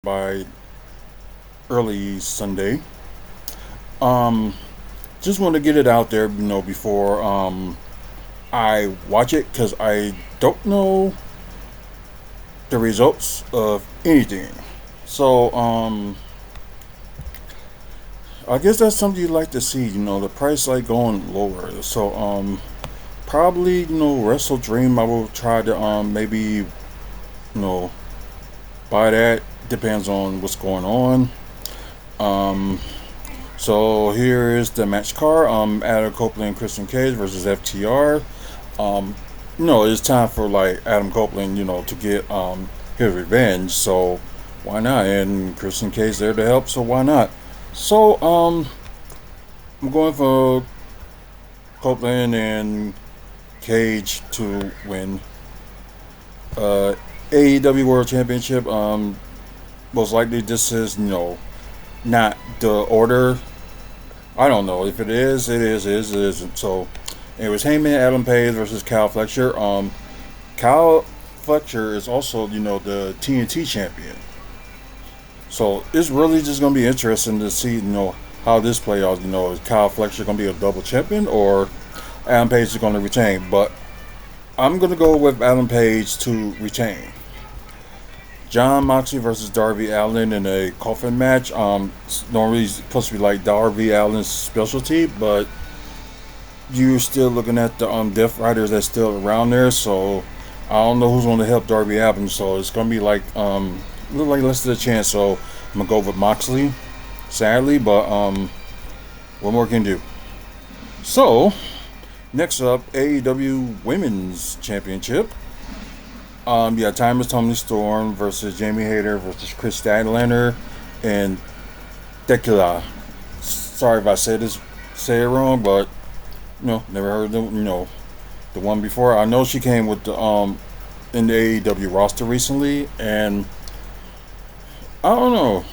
by early Sunday. Um, just want to get it out there, before I watch it because I don't know the results of anything. So I guess that's something you'd like to see. The price like going lower. So probably Wrestle Dream. I will try to maybe know buy that. Depends on what's going on. Um, So here is the match card. Adam Copeland and Christian Cage versus FTR. Um, it's time for like Adam Copeland, to get his revenge. So why not? And Christian Cage there to help. So why not? So I'm going for Copeland and Cage to win. AEW World Championship. Most likely this is not the order. I don't know if it is. It isn't. So it was Heyman Adam Page versus Kyle Fletcher. Kyle Fletcher is also the TNT champion. So it's really just gonna be interesting to see how this play out. Is Kyle Fletcher gonna be a double champion or Adam Page is gonna retain? But I'm gonna go with Adam Page to retain. John Moxley versus Darby Allin in a coffin match. It's normally supposed to be like Darby Allin's specialty, but you're still looking at the Death Riders that's still around there. So I don't know who's going to help Darby Allin. So it's going to be like look like less of a chance. So I'm gonna go with Moxley, sadly, but what more can you do? So next up, AEW Women's Championship. Yeah, Time is Tony Storm versus Jamie Hayter versus Chris Statlander and Tekla. Sorry if I say it wrong, but never heard the one before. I know she came with the in the AEW roster recently, and I don't know.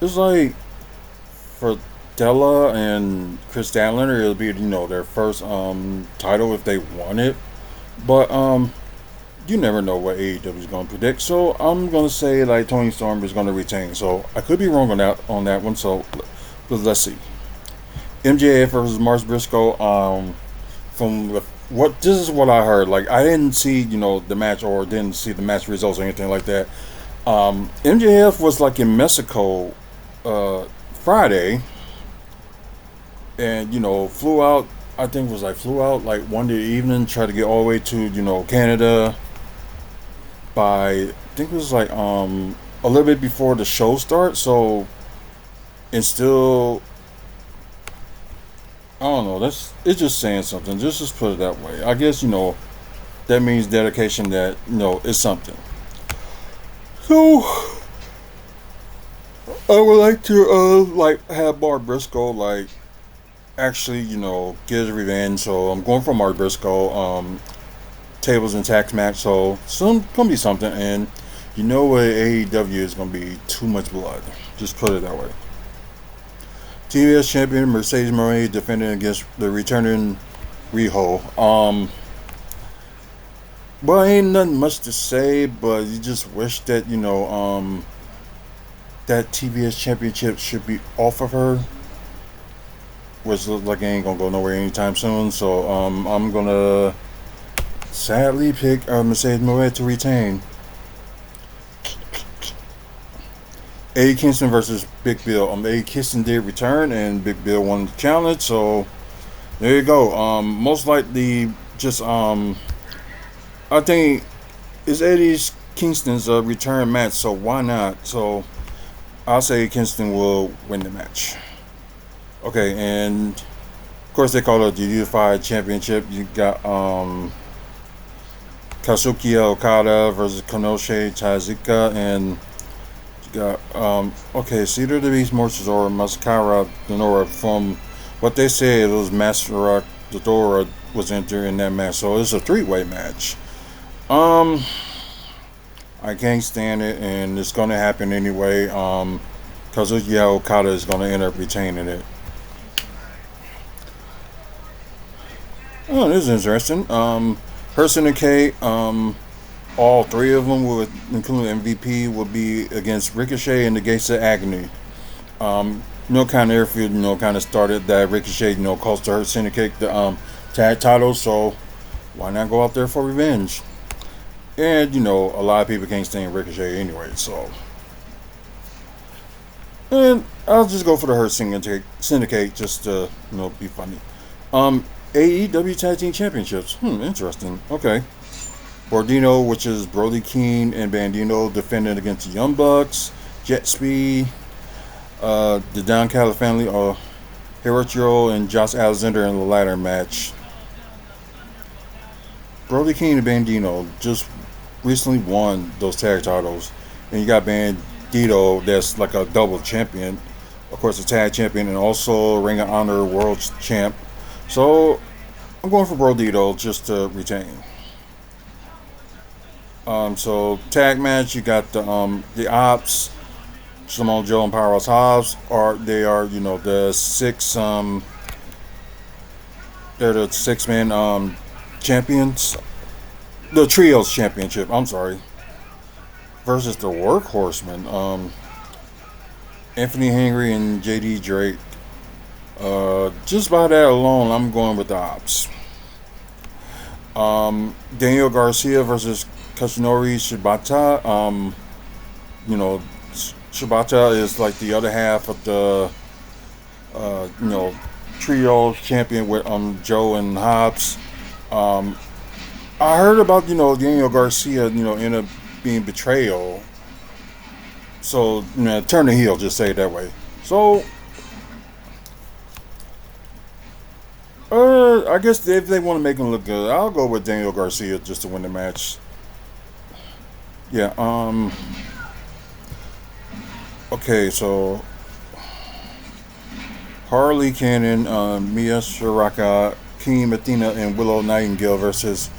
It's like for Della and Chris Statlander, it'll be their first title if they won it, but you never know what AEW is going to predict. So I'm going to say like Tony Storm is going to retain. So I could be wrong on that one. So but let's see. MJF versus Mars Briscoe. From what this is what I heard. Like I didn't see the match or didn't see the match results or anything like that. MJF was like in Mexico Friday, and flew out. I think it was like flew out like one day evening, tried to get all the way to Canada by I think it was like a little bit before the show starts. So and still I don't know. It's just saying something. Just put it that way. I guess that means dedication. That is something. So I would like to like have Bar Briscoe like actually get his revenge. So I'm going for Mark Briscoe. Tables and tax match. So some gonna be something, and what AEW is gonna be too much blood. Just put it that way. TBS champion Mercedes Moné defending against the returning Riho. Well, ain't nothing much to say, but you just wish that that TBS championship should be off of her, which looks like it ain't gonna go nowhere anytime soon. So I'm gonna sadly pick Mercedes Moné to retain. Eddie Kingston versus Big Bill. Eddie Kingston did return, and Big Bill won the challenge. So there you go. Most likely, just I think it's Eddie Kingston's return match. So why not? So I'll say Kingston will win the match. Okay, and of course they call it the Unified Championship. You got Kazuki Okada versus Konoshi Taizika, and got Cedar the Beast Morchizora Mascara Denora. From what they said, it was Mascara Dodora was entered in that match, so it's a three-way match. I can't stand it, and it's gonna happen anyway. Kazuki Okada is gonna end up retaining it. Oh, this is interesting. Person and Kate all three of them, would including MVP, would be against Ricochet and the Gates of Agony. Kind of airfield, kind of started that Ricochet, caused her syndicate the tag titles. So why not go out there for revenge? And a lot of people can't stand Ricochet anyway. So, and I'll just go for the Hurt Syndicate just to be funny. AEW Tag Team Championships. Interesting. Okay. Bordino, which is Brody King and Bandito, defending against the Young Bucks, Jet Speed, the Don Callis family, Hirochiro and Josh Alexander in the ladder match. Brody King and Bandito just recently won those tag titles, and you got Bandito that's like a double champion, of course a tag champion and also Ring of Honor World Champ. So I'm going for Brodito just to retain. So tag match, you got the Ops, Samoa Joe and Powerhouse Hobbs they are the they're the 6-man champions, the trios championship. I'm sorry, versus the Workhorsemen, Anthony Henry and JD Drake. Just by that alone, I'm going with the Ops. Daniel Garcia versus Kazunori Shibata. Shibata is like the other half of the trio champion with Joe and Hobbs. I heard about Daniel Garcia end up being betrayal. So turn the heel, just say it that way. So I guess if they want to make him look good, I'll go with Daniel Garcia just to win the match. Yeah, okay, so Harley Cannon, Mia Shiraka, King Athena, and Willow Nightingale versus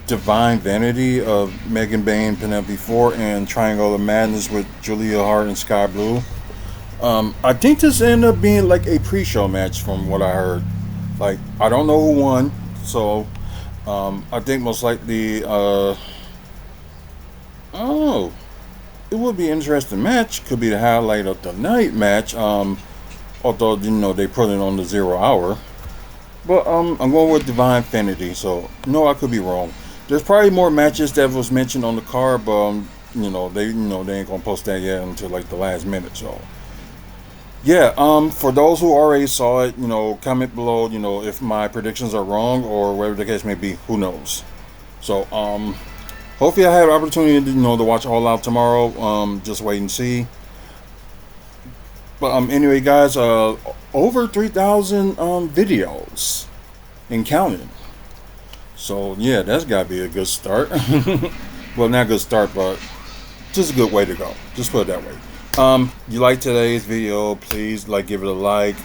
Divine Vanity of Megan Bayne, Penelope Ford, and Triangle of Madness with Julia Hart and Sky Blue. I think this ended up being like a pre-show match from what I heard. Like, I don't know who won, so I think most likely it would be an interesting match. Could be the highlight of the night match. Although they put it on the 0 hour, but I'm going with Divine Vanity. So no, I could be wrong. There's probably more matches that was mentioned on the card, but they ain't gonna post that yet until like the last minute. So yeah, for those who already saw it, comment below, if my predictions are wrong or whatever the case may be. Who knows? So hopefully I have an opportunity to watch All Out tomorrow. Just wait and see. But anyway, guys, over 3,000 videos and counting. So yeah, that's gotta be a good start. Well, not a good start, but just a good way to go. Just put it that way. You like today's video, please give it a like.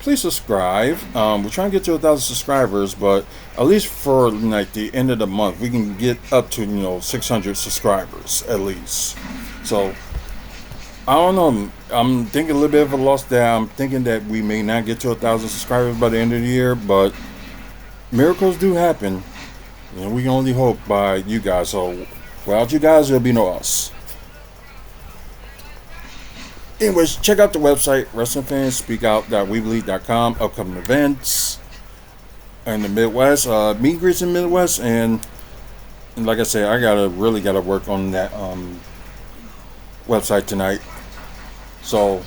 Please subscribe. We're trying to get to 1,000 subscribers, but at least for like the end of the month, we can get up to 600 subscribers at least. So I don't know. I'm thinking a little bit of a loss there. I'm thinking that we may not get to 1,000 subscribers by the end of the year, but miracles do happen, and we can only hope by you guys. So without you guys, there'll be no us. Anyways, check out the website, WrestlingFansSpeakOut.weebly.com. Upcoming events in the Midwest, meet and greets in the Midwest, and like I said, I really gotta work on that website tonight. So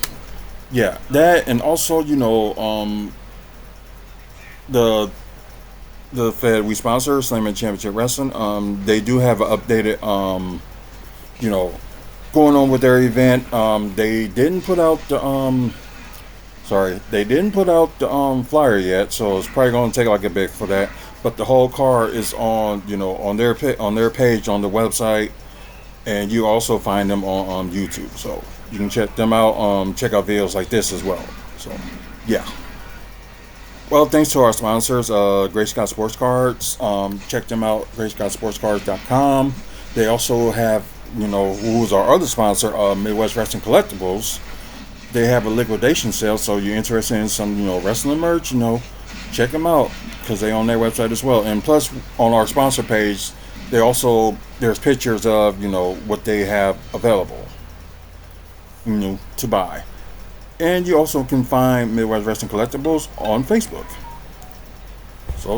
yeah, that, and also the Fed we sponsor, Slamman Championship Wrestling. They do have an updated going on with their event. They didn't put out the flyer yet, so it's probably going to take like a bit for that. But the whole card is on on their page on the website, and you also find them on YouTube, so you can check them out. Check out videos like this as well. So yeah. Well, thanks to our sponsors, Great Scott Sports Cards. Check them out, GreatScottSportsCards.com. They also have, who's our other sponsor, Midwest Wrestling Collectibles. They have a liquidation sale, so you're interested in some, wrestling merch, check them out, because they on their website as well. And plus, on our sponsor page, there's pictures of what they have available, to buy. And you also can find Midwest Wrestling Collectibles on Facebook. So,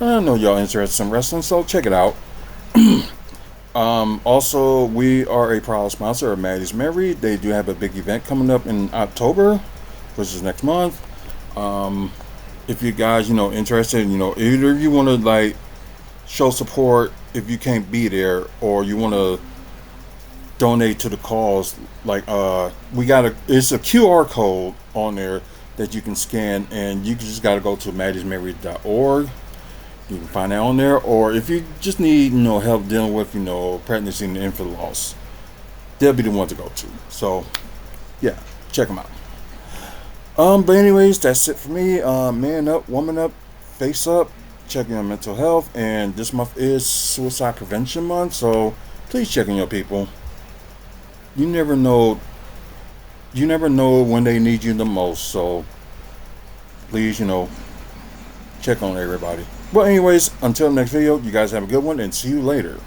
I know y'all interested in wrestling, so check it out. Also, we are a proud sponsor of Maddie's Mary. They do have a big event coming up in October, which is next month. If you guys, interested, either you want to show support if you can't be there, or you want to donate to the cause. It's a QR code on there that you can scan, and you just got to go to maddiesmary.org. You can find that on there. Or if you just need help dealing with pregnancy and infant loss, they'll be the one to go to. So yeah, check them out. But anyways, that's it for me. Man up, woman up, face up, checking on mental health. And this month is Suicide Prevention Month, so please check on your people. You never know when they need you the most, so please, check on everybody. Well, anyways, until the next video, you guys have a good one, and see you later.